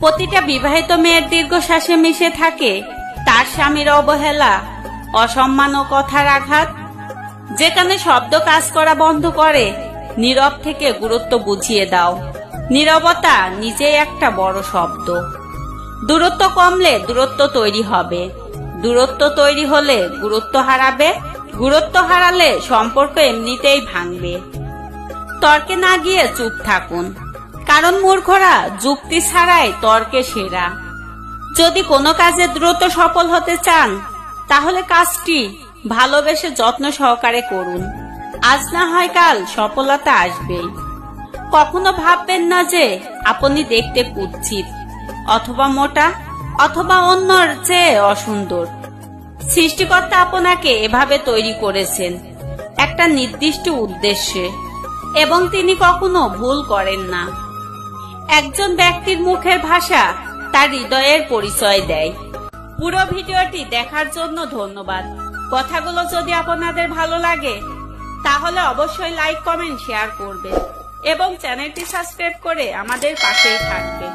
প্রতিটা বিবাহিত মেয়ের দীর্ঘশ্বাসে মিশে থাকে তার স্বামীর অবহেলা, অসম্মান ও কথার আঘাত। যেখানে শব্দ কাজ করা বন্ধ করে, নীরব থেকে গুরুত্ব বুঝিয়ে দাও। নীরবতা নিজেই একটা বড় শব্দ। দূরত্ব কমলে দূরত্ব তৈরি হবে, দূরত্ব তৈরি হলে গুরুত্ব হারাবে, গুরুত্ব হারালে সম্পর্ক এমনিতেই ভাঙবে। তর্কে না গিয়ে চুপ থাকুন, কারণ মূর্খরা যুক্তি ছাড়াই তর্কে সেরা। যদি কোনো কাজে দ্রুত সফল হতে চান, তাহলে কাজটি ভালোবেসে যত্ন সহকারে করুন। আজ না হয় কাল সফলতা আসবেই। কখনো ভাববেন না যে আপনি দেখতে কুৎসিত অথবা মোটা অথবা অন্যর চেয়ে অসুন্দর। সৃষ্টিকর্তা আপনাকে এভাবে তৈরি করেছেন একটা নির্দিষ্ট উদ্দেশ্যে, এবং তিনি কখনো ভুল করেন না। একজন ব্যক্তির মুখের ভাষা তার হৃদয়ের পরিচয় দেয়। পুরো ভিডিওটি দেখার জন্য ধন্যবাদ। কথাগুলো যদি আপনাদের ভালো লাগে, তাহলে অবশ্যই লাইক, কমেন্ট, শেয়ার করবেন এবং চ্যানেলটি সাবস্ক্রাইব করে আমাদের পাশেই থাকবেন।